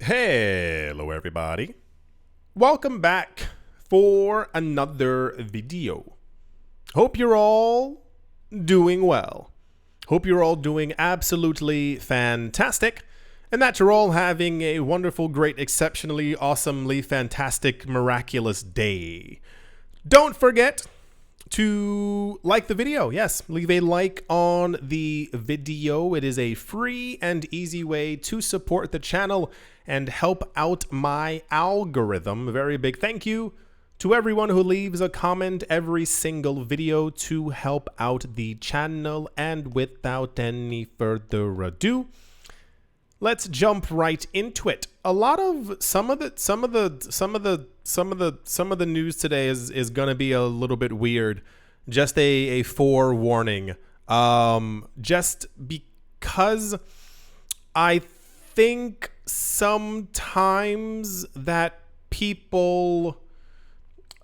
Hello everybody. Welcome back for another video. Hope you're all doing well. Hope you're all doing absolutely fantastic and that you're all having a wonderful, great, exceptionally, awesomely, fantastic, miraculous day. Don't forget to like the video. Yes, leave a like on the video. It is a free and easy way to support the channel and help out my algorithm. A very big thank you to everyone who leaves a comment every single video to help out the channel. And without any further ado, let's jump right into it. A lot of some of the news today is gonna be a little bit weird. Just a forewarning. Just because I think sometimes that people,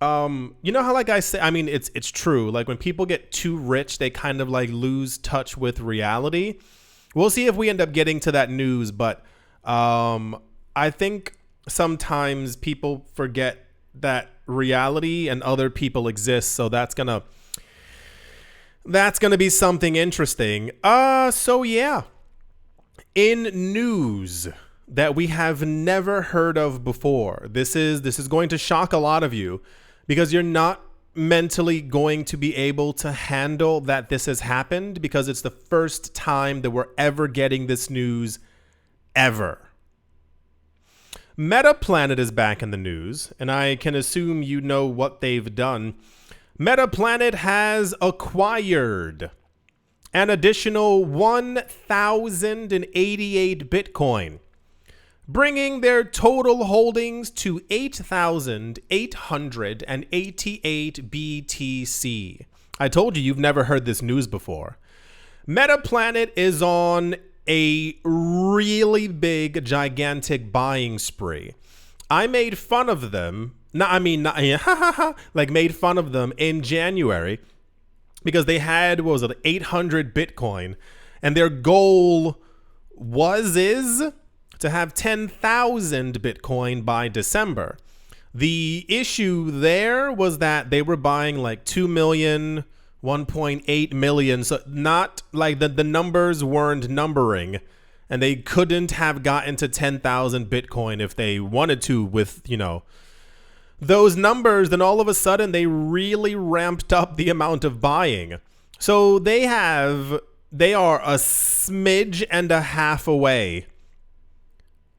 you know how like I say, I mean it's true. Like when people get too rich, they kind of like lose touch with reality. We'll see if we end up getting to that news, but I think sometimes people forget that reality and other people exist, so that's gonna be something interesting. So yeah, in news that we have never heard of before, this is going to shock a lot of you because you're not mentally going to be able to handle that this has happened, because it's the first time that we're ever getting this news ever. Metaplanet is back in the news, and I can assume you know what they've done. Metaplanet has acquired an additional 1,088 Bitcoin, bringing their total holdings to 8,888 BTC. I told you you've never heard this news before. Metaplanet is on a really big, gigantic buying spree. I made fun of them. Made fun of them in January because they had, 800 Bitcoin, and their goal is to have 10,000 Bitcoin by December. The issue there was that they were buying like 2 million, 1.8 million. So not like the numbers weren't numbering, and they couldn't have gotten to 10,000 Bitcoin if they wanted to with, those numbers. Then all of a sudden they really ramped up the amount of buying. So they are a smidge and a half away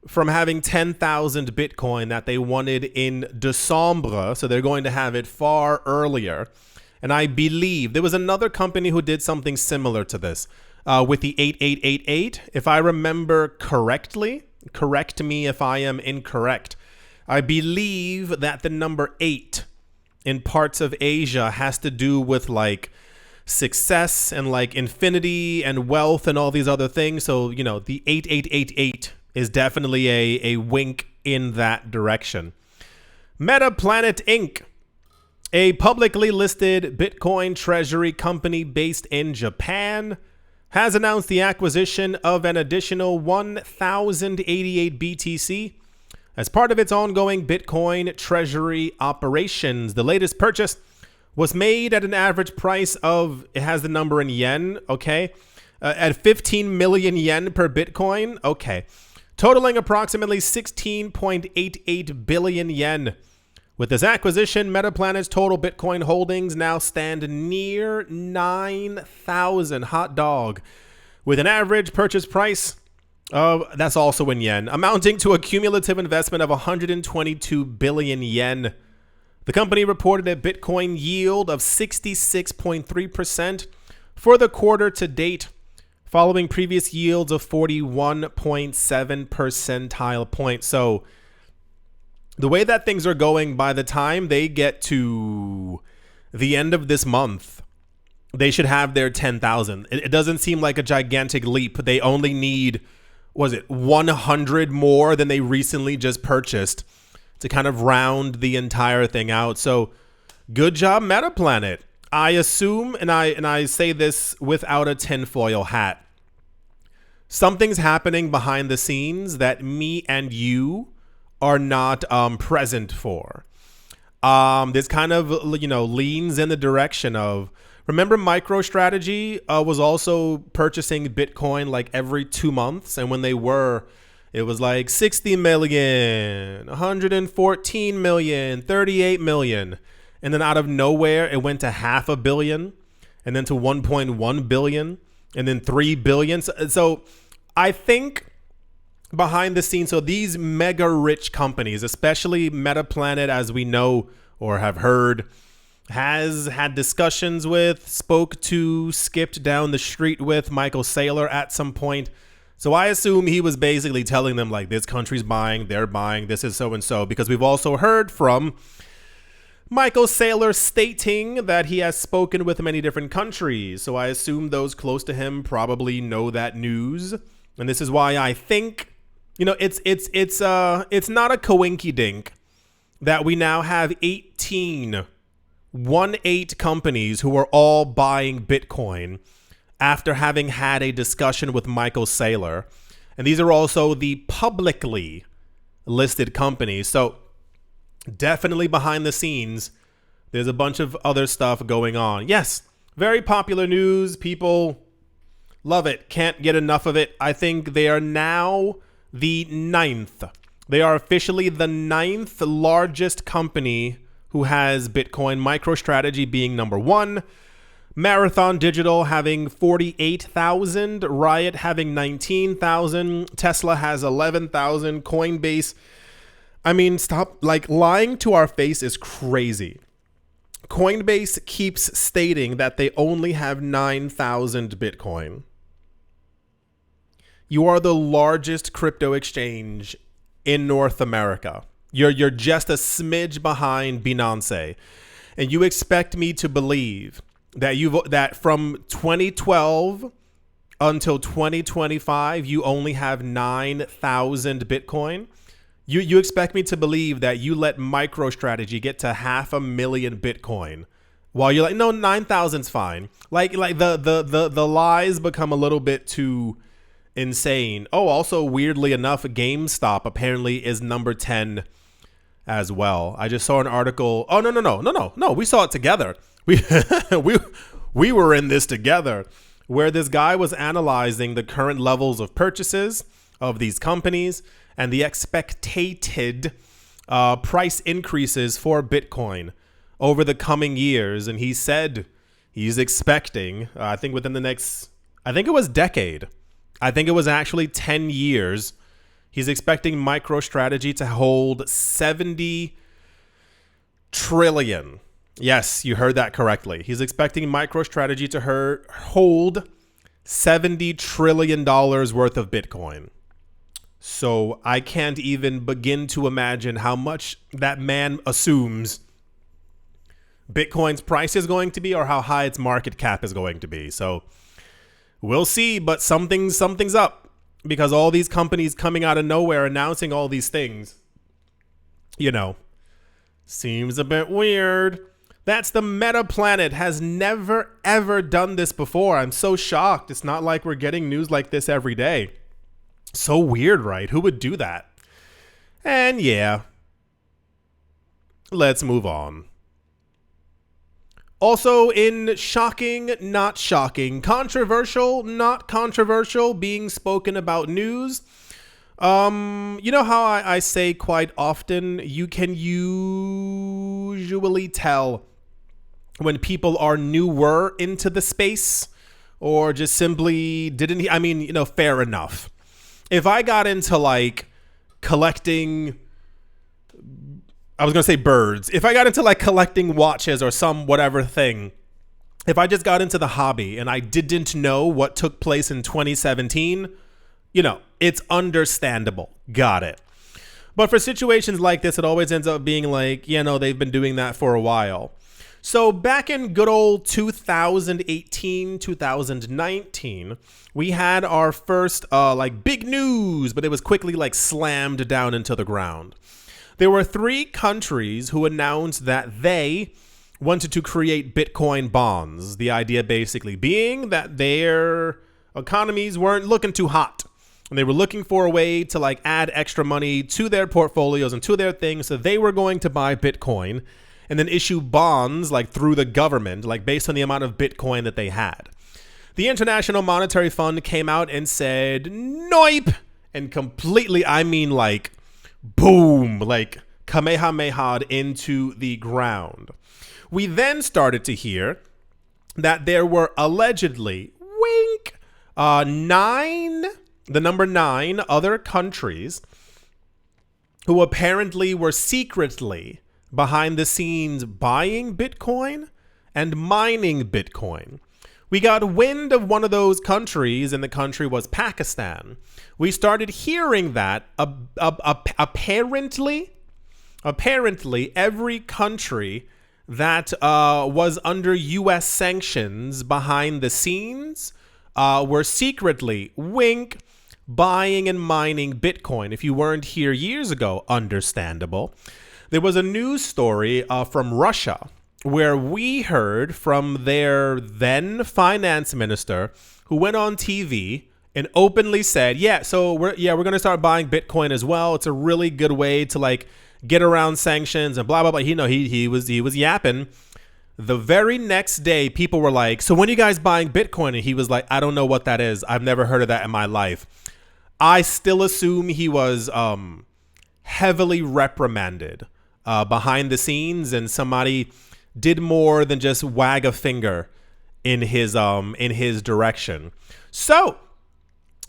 from having 10,000 Bitcoin that they wanted in December. So they're going to have it far earlier. And I believe there was another company who did something similar to this with the 8888. If I remember correctly, correct me if I am incorrect, I believe that the number 8 in parts of Asia has to do with like success and like infinity and wealth and all these other things. So, the 8888 is definitely a wink in that direction. Metaplanet Inc., a publicly listed Bitcoin treasury company based in Japan, has announced the acquisition of an additional 1,088 BTC as part of its ongoing Bitcoin treasury operations. The latest purchase was made at an average price of, it has the number in yen, okay, at 15 million yen per Bitcoin, okay, totaling approximately 16.88 billion yen. With this acquisition, Metaplanet's total Bitcoin holdings now stand near 9,000 hot dog, with an average purchase price of, that's also in yen, amounting to a cumulative investment of 122 billion yen. The company reported a Bitcoin yield of 66.3% for the quarter to date, following previous yields of 41.7 percentile points. So the way that things are going, by the time they get to the end of this month, they should have their 10,000. It doesn't seem like a gigantic leap. They only need, 100 more than they recently just purchased to kind of round the entire thing out. So good job, Metaplanet. I assume, and I say this without a tinfoil hat, something's happening behind the scenes that me and you are not present for. This kind of, leans in the direction of, remember MicroStrategy was also purchasing Bitcoin like every 2 months. And when they were, it was like 60 million, 114 million, 38 million. And then out of nowhere, it went to 500 million and then to 1.1 billion and then 3 billion. So I think behind the scenes, so these mega rich companies, especially Metaplanet, as we know or have heard, has had discussions with, spoke to, skipped down the street with Michael Saylor at some point. So I assume he was basically telling them like, this country's buying, they're buying, this is so and so, because we've also heard from Michael Saylor stating that he has spoken with many different countries. So I assume those close to him probably know that news. And this is why I think, it's not a coinky dink that we now have 18 companies who are all buying Bitcoin after having had a discussion with Michael Saylor. And these are also the publicly listed companies. So definitely behind the scenes, there's a bunch of other stuff going on. Yes, very popular news. People love it. Can't get enough of it. I think they are now the 9th. They are officially the 9th largest company who has Bitcoin. MicroStrategy being number 1. Marathon Digital having 48,000. Riot having 19,000. Tesla has 11,000. Coinbase. I mean, stop. Like, lying to our face is crazy. Coinbase keeps stating that they only have 9,000 Bitcoin. You are the largest crypto exchange in North America. You're just a smidge behind Binance. And you expect me to believe that from 2012 until 2025, you only have 9,000 Bitcoin? You expect me to believe that you let MicroStrategy get to 500,000 Bitcoin while you're like, no, 9,000's fine. Like the lies become a little bit too insane. Oh, also weirdly enough, GameStop apparently is number 10 as well. I just saw an article. Oh, no. We saw it together. We were in this together, where this guy was analyzing the current levels of purchases of these companies and the expected price increases for Bitcoin over the coming years. And he said he's expecting, I think within the next, I think it was decade. I think it was actually 10 years. He's expecting MicroStrategy to hold 70 trillion. Yes, you heard that correctly. He's expecting MicroStrategy to hold $70 trillion worth of Bitcoin. So I can't even begin to imagine how much that man assumes Bitcoin's price is going to be or how high its market cap is going to be. So we'll see, but something's up, because all these companies coming out of nowhere announcing all these things, seems a bit weird. That's the Metaplanet. Has never, ever done this before. I'm so shocked. It's not like we're getting news like this every day. So weird, right? Who would do that? And yeah, let's move on. Also in shocking, not shocking, controversial, not controversial, being spoken about news. You know how I say quite often, you can usually tell when people are newer into the space or just simply didn't, fair enough. If I got into like collecting, I was going to say birds. If I got into like collecting watches or some whatever thing, if I just got into the hobby and I didn't know what took place in 2017, it's understandable. Got it. But for situations like this, it always ends up being like, they've been doing that for a while. So back in good old 2018, 2019, we had our first big news, but it was quickly slammed down into the ground. There were 3 countries who announced that they wanted to create Bitcoin bonds. The idea basically being that their Economies weren't looking too hot. And they were looking for a way to like add extra money to their portfolios and to their things. So they were going to buy Bitcoin and then issue bonds like through the government, like based on the amount of Bitcoin that they had. The International Monetary Fund came out and said, nope. And completely, I mean like, boom, like Kamehameha'd into the ground. We then started to hear that there were allegedly, wink, the number 9 other countries who apparently were secretly behind the scenes buying Bitcoin and mining Bitcoin. We got wind of one of those countries, and the country was Pakistan. We started hearing that apparently every country that was under U.S. sanctions behind the scenes were secretly, wink, buying and mining Bitcoin. If you weren't here years ago, understandable. There was a news story from Russia where we heard from their then finance minister who went on TV and openly said, we're going to start buying Bitcoin as well. It's a really good way to like get around sanctions and blah, blah, blah. He was yapping. The very next day, people were like, so when are you guys buying Bitcoin? And he was like, I don't know what that is. I've never heard of that in my life. I still assume he was heavily reprimanded behind the scenes, and somebody did more than just wag a finger in his direction. So,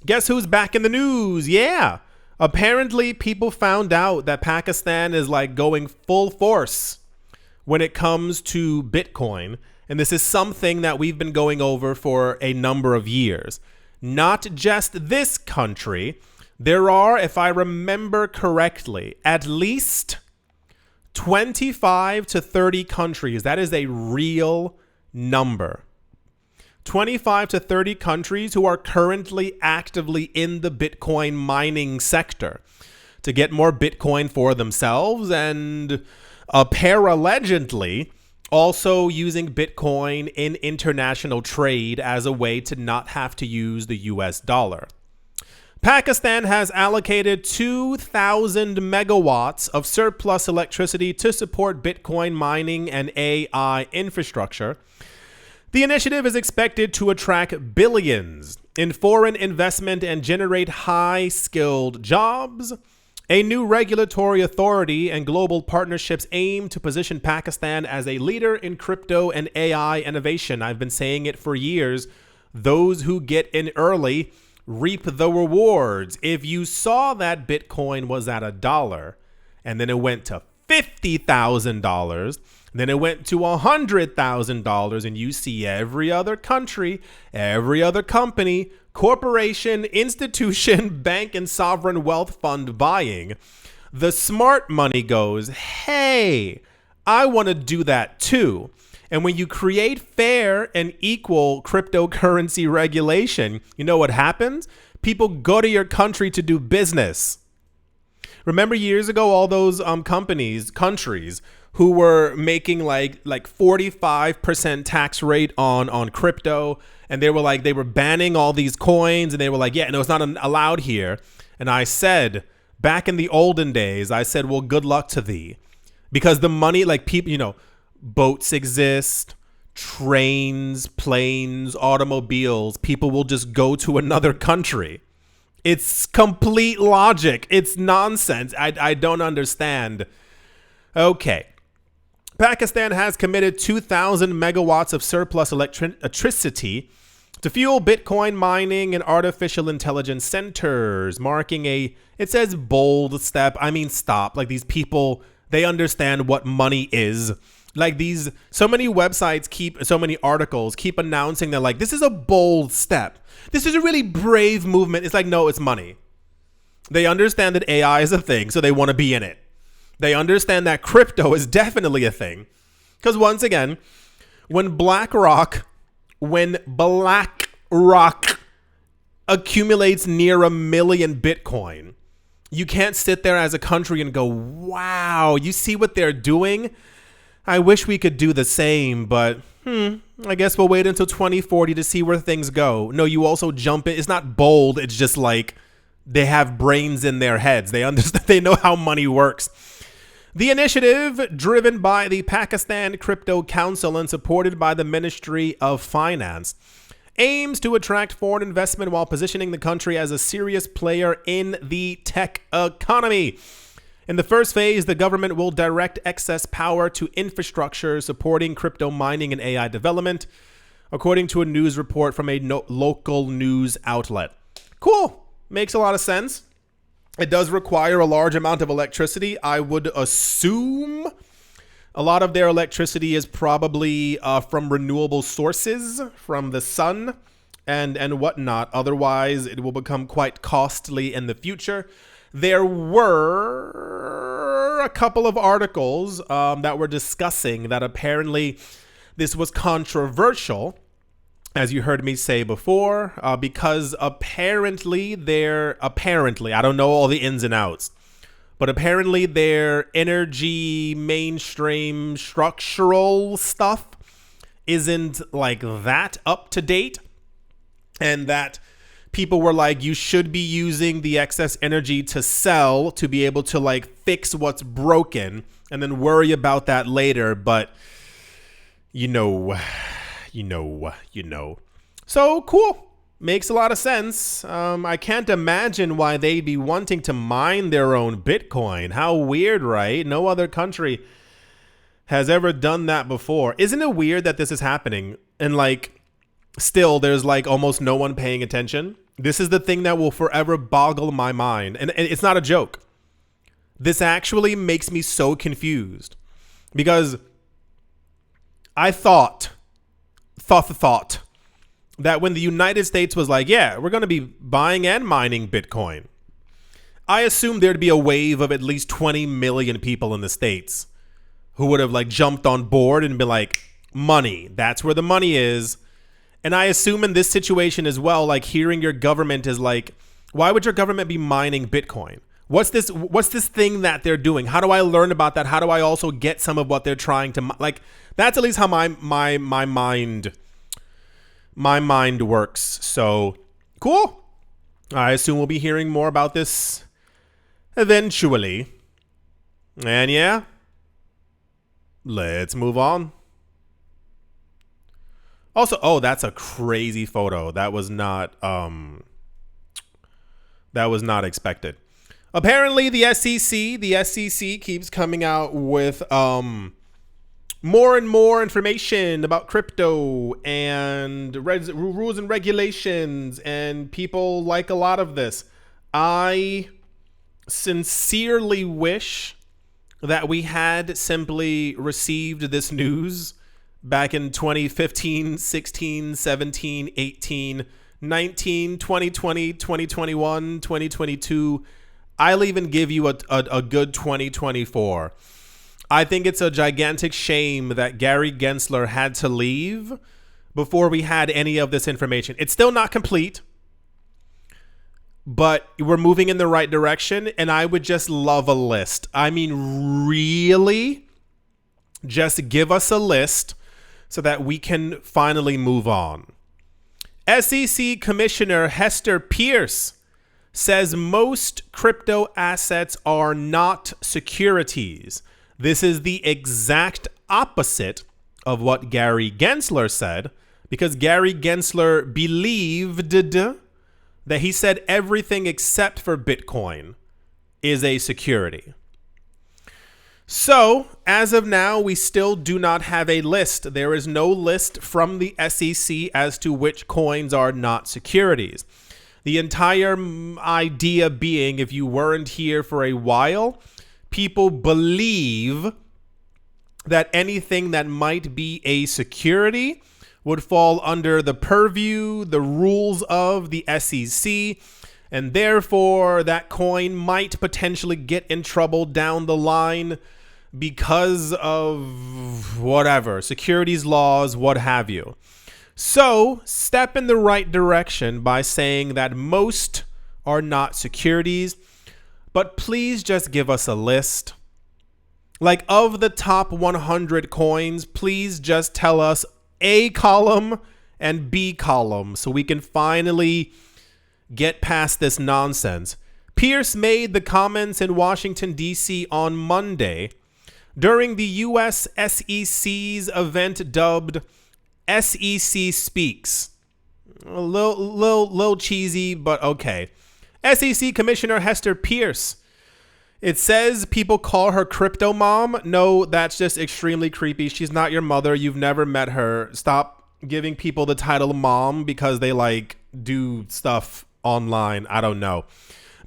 guess who's back in the news? Yeah. Apparently, people found out that Pakistan is like going full force when it comes to Bitcoin. And this is something that we've been going over for a number of years. Not just this country. There are, if I remember correctly, at least 25 to 30 countries. That is a real number. 25 to 30 countries who are currently actively in the Bitcoin mining sector to get more Bitcoin for themselves, and allegedly also using Bitcoin in international trade as a way to not have to use the US dollar. Pakistan has allocated 2,000 megawatts of surplus electricity to support Bitcoin mining and AI infrastructure. The initiative is expected to attract billions in foreign investment and generate high-skilled jobs. A new regulatory authority and global partnerships aim to position Pakistan as a leader in crypto and AI innovation. I've been saying it for years. Those who get in early reap the rewards. If you saw that Bitcoin was at $1 and then it went to $50,000, then it went to $100,000, and you see every other country, every other company, corporation, institution, bank, and sovereign wealth fund buying, the smart money goes, hey, I want to do that too. And when you create fair and equal cryptocurrency regulation, you know what happens? People go to your country to do business. Remember years ago, all those countries who were making like 45% tax rate on crypto, and they were banning all these coins, and they were like, yeah, no, it's not allowed here. And I said, back in the olden days, I said, well, good luck to thee, because the money, like people, boats exist, trains, planes, automobiles. People will just go to another country. It's complete logic. It's nonsense. I don't understand. Okay. Pakistan has committed 2,000 megawatts of surplus electricity to fuel Bitcoin mining and artificial intelligence centers, marking it says bold step. I mean, stop. Like, these people, they understand what money is. Like, so many websites so many articles keep announcing that, like, this is a bold step. This is a really brave movement. It's like, no, it's money. They understand that AI is a thing, so they want to be in it. They understand that crypto is definitely a thing. Because once again, when BlackRock accumulates near 1 million Bitcoin, you can't sit there as a country and go, wow, you see what they're doing? I wish we could do the same, but I guess we'll wait until 2040 to see where things go. No, you also jump it. It's not bold. It's just like they have brains in their heads. They understand. They know how money works. The initiative, driven by the Pakistan Crypto Council and supported by the Ministry of Finance, aims to attract foreign investment while positioning the country as a serious player in the tech economy. In the first phase, the government will direct excess power to infrastructure supporting crypto mining and AI development, according to a news report from a local news outlet. Cool. Makes a lot of sense. It does require a large amount of electricity. I would assume a lot of their electricity is probably from renewable sources, from the sun and whatnot. Otherwise, it will become quite costly in the future. There were a couple of articles that were discussing that apparently this was controversial, as you heard me say before, because apparently, I don't know all the ins and outs, but apparently their energy mainstream structural stuff isn't like that up to date, and that people were like, you should be using the excess energy to sell to be able to like fix what's broken and then worry about that later. But you know. So cool. Makes a lot of sense. I can't imagine why they'd be wanting to mine their own Bitcoin. How weird, right? No other country has ever done that before. Isn't it weird that this is happening and like still there's like almost no one paying attention? This is the thing that will forever boggle my mind. And it's not a joke. This actually makes me so confused because I thought that when the United States was like, yeah, we're going to be buying and mining Bitcoin, I assumed there'd be a wave of at least 20 million people in the States who would have like jumped on board and been like, money, that's where the money is. And I assume in this situation as well, like hearing your government is like, why would your government be mining Bitcoin? What's this thing that they're doing? How do I learn about that? How do I also get some of what they're trying to like? That's at least how my mind works. So cool. I assume we'll be hearing more about this eventually. And yeah, let's move on. Also, oh, that's a crazy photo. That was not expected. Apparently, the SEC keeps coming out with more and more information about crypto and rules and regulations, and people like a lot of this. I sincerely wish that we had simply received this news back in 2015, 16, 17, 18, 19, 2020, 2021, 2022. I'll even give you a good 2024. I think it's a gigantic shame that Gary Gensler had to leave before we had any of this information. It's still not complete, but we're moving in the right direction, and I would just love a list. I mean, really, just give us a list so that we can finally move on. SEC Commissioner Hester Pierce says most crypto assets are not securities. This is the exact opposite of what Gary Gensler said, because Gary Gensler believed that he said everything except for Bitcoin is a security. So, as of now, we still do not have a list. There is no list from the SEC as to which coins are not securities. The entire idea being, if you weren't here for a while, people believe that anything that might be a security would fall under the purview, the rules of the SEC, and therefore that coin might potentially get in trouble down the line because of whatever, securities laws, what have you. So, step in the right direction by saying that most are not securities, but please just give us a list. Like, of the top 100 coins, please just tell us A column and B column so we can finally get past this nonsense. Pierce made the comments in Washington, D.C. on Monday during the U.S. SEC's event dubbed SEC Speaks. A little cheesy, but okay. SEC Commissioner Hester Pierce. It says people call her crypto mom. No, that's just extremely creepy. She's not your mother. You've never met her. Stop giving people the title mom because they like do stuff online. I don't know.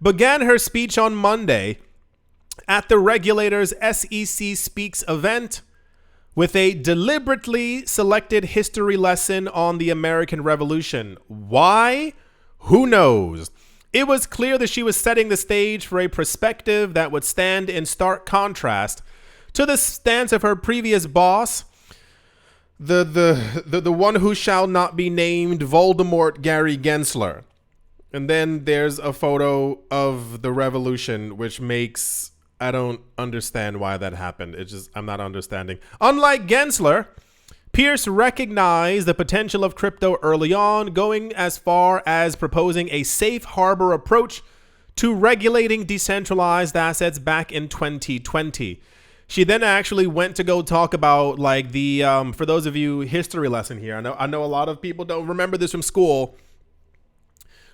Began her speech on Monday at the regulator's SEC Speaks event with a deliberately selected history lesson on the American Revolution. Why? Who knows? It was clear that she was setting the stage for a perspective that would stand in stark contrast to the stance of her previous boss, the one who shall not be named, Voldemort Gary Gensler. And then there's a photo of the revolution, which makes, I don't understand why that happened. It's just, I'm not understanding. Unlike Gensler, Pierce recognized the potential of crypto early on, going as far as proposing a safe harbor approach to regulating decentralized assets back in 2020. She then actually went to go talk about like the, for those of you, history lesson here. I know a lot of people don't remember this from school.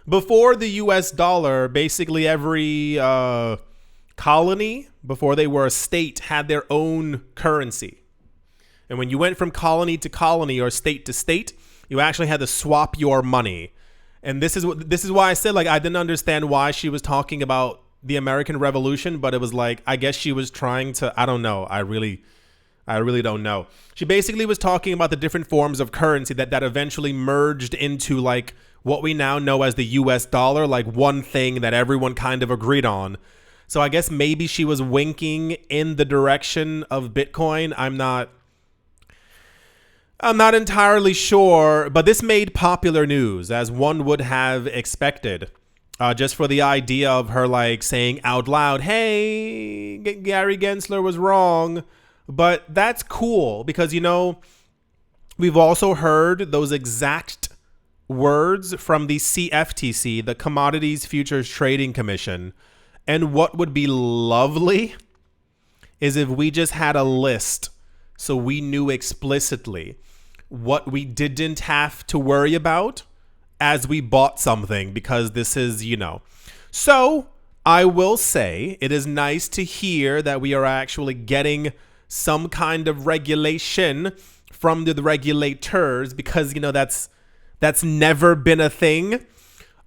Before the US dollar, basically every colony, before they were a state, had their own currency. And when you went from colony to colony or state to state, you actually had to swap your money. And this is why I said, like, I didn't understand why she was talking about the American Revolution, but it was like, I guess she was trying to, I don't know. I really don't know. She basically was talking about the different forms of currency that eventually merged into like what we now know as the US dollar, like one thing that everyone kind of agreed on. So I guess maybe she was winking in the direction of Bitcoin. I'm not entirely sure, but this made popular news, as one would have expected, just for the idea of her like saying out loud, hey, Gary Gensler was wrong. But that's cool because, you know, we've also heard those exact words from the CFTC, the Commodities Futures Trading Commission. And what would be lovely is if we just had a list so we knew explicitly what we didn't have to worry about as we bought something, because this is, you know. So I will say it is nice to hear that we are actually getting some kind of regulation from the regulators, because, you know, that's never been a thing.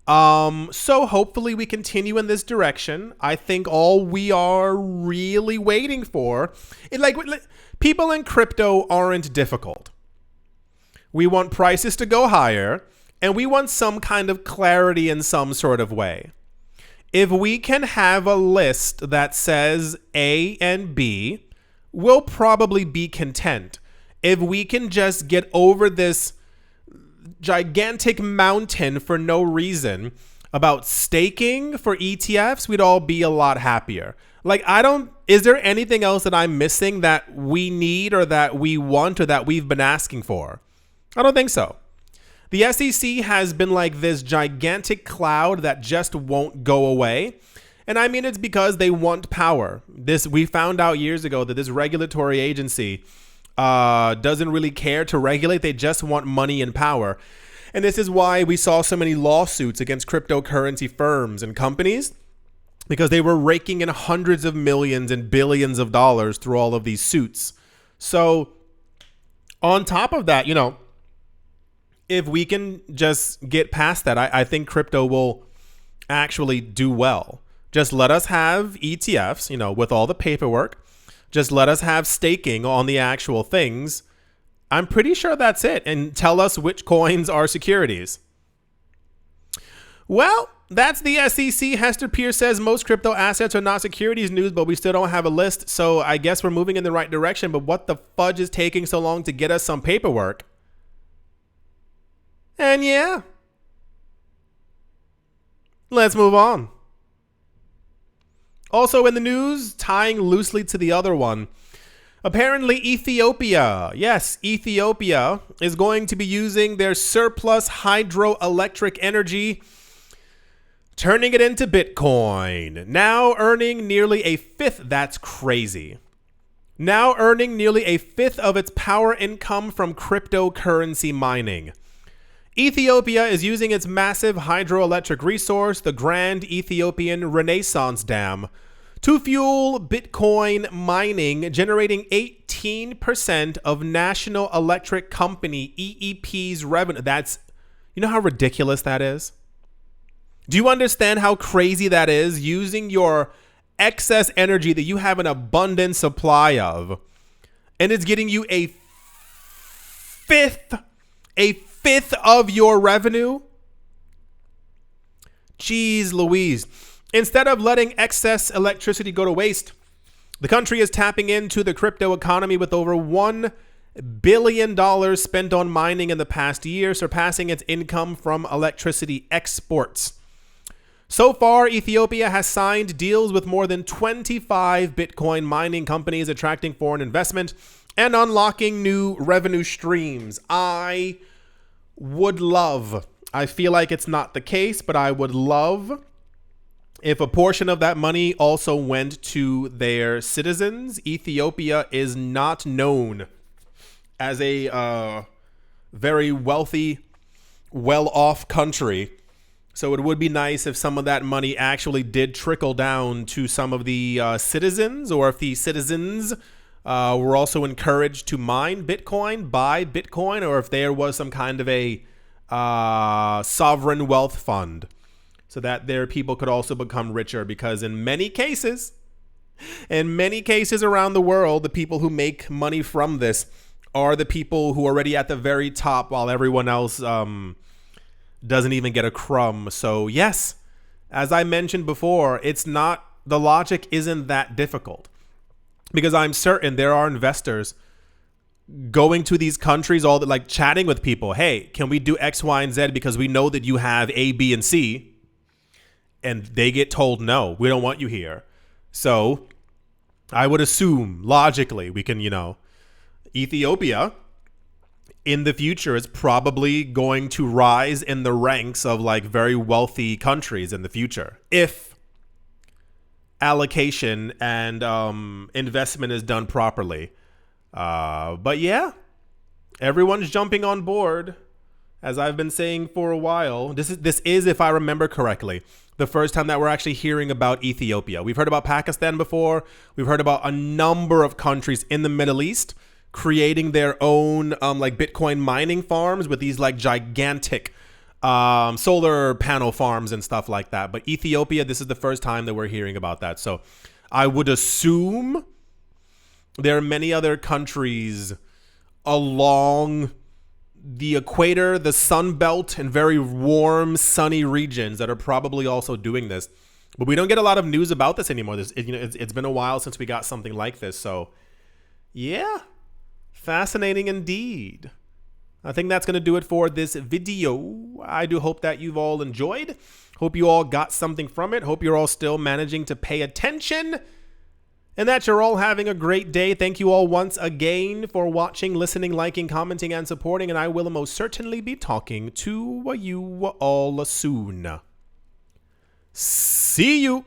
So hopefully we continue in this direction. I think all we are really waiting for, people in crypto aren't difficult. We want prices to go higher, and we want some kind of clarity in some sort of way. If we can have a list that says A and B, we'll probably be content. If we can just get over this gigantic mountain for no reason about staking for ETFs, we'd all be a lot happier. Like, is there anything else that I'm missing that we need or that we want or that we've been asking for? I don't think so. The SEC has been like this gigantic cloud that just won't go away. And I mean, it's because they want power. We found out years ago that this regulatory agency doesn't really care to regulate. They just want money and power. And this is why we saw so many lawsuits against cryptocurrency firms and companies, because they were raking in hundreds of millions and billions of dollars through all of these suits. So on top of that, you know, if we can just get past that, I think crypto will actually do well. Just let us have ETFs, you know, with all the paperwork. Just let us have staking on the actual things. I'm pretty sure that's it. And tell us which coins are securities. Well, that's the SEC. Hester Pierce says most crypto assets are not securities news, but we still don't have a list. So I guess we're moving in the right direction. But what the fudge is taking so long to get us some paperwork? And yeah, let's move on. Also in the news, tying loosely to the other one, apparently Ethiopia, yes, Ethiopia is going to be using their surplus hydroelectric energy, turning it into Bitcoin, now earning nearly a fifth. That's crazy. Now earning nearly a fifth of its power income from cryptocurrency mining. Ethiopia is using its massive hydroelectric resource, the Grand Ethiopian Renaissance Dam, to fuel Bitcoin mining, generating 18% of National Electric Company EEP's revenue. You know how ridiculous that is? Do you understand how crazy that is? Using your excess energy that you have an abundant supply of, and it's getting you a fifth of your revenue? Jeez Louise. Instead of letting excess electricity go to waste, the country is tapping into the crypto economy with over $1 billion spent on mining in the past year, surpassing its income from electricity exports. So far, Ethiopia has signed deals with more than 25 Bitcoin mining companies, attracting foreign investment and unlocking new revenue streams. I feel like it's not the case, but I would love if a portion of that money also went to their citizens. Ethiopia is not known as a very wealthy, well-off country. So it would be nice if some of that money actually did trickle down to some of the citizens, or if the citizens were also encouraged to mine Bitcoin, buy Bitcoin, or if there was some kind of a sovereign wealth fund so that their people could also become richer. Because in many cases around the world, the people who make money from this are the people who are already at the very top, while everyone else doesn't even get a crumb. So yes, as I mentioned before, the logic isn't that difficult, because I'm certain there are investors going to these countries, chatting with people. Hey, can we do X, Y, and Z because we know that you have A, B, and C? And they get told, no, we don't want you here. So I would assume logically we can, Ethiopia in the future is probably going to rise in the ranks of very wealthy countries in the future, if allocation and investment is done properly. But yeah, everyone's jumping on board, as I've been saying for a while. This is, if I remember correctly, the first time that we're actually hearing about Ethiopia. We've heard about Pakistan before. We've heard about a number of countries in the Middle East creating their own Bitcoin mining farms with these gigantic solar panel farms and stuff like that. But Ethiopia, this is the first time that we're hearing about that. So I would assume there are many other countries along the equator, the Sun Belt, and very warm, sunny regions that are probably also doing this. But we don't get a lot of news about this anymore. It's been a while since we got something like this. So yeah, fascinating indeed. I think that's going to do it for this video. I do hope that you've all enjoyed. Hope you all got something from it. Hope you're all still managing to pay attention, and that you're all having a great day. Thank you all once again for watching, listening, liking, commenting, and supporting. And I will most certainly be talking to you all soon. See you.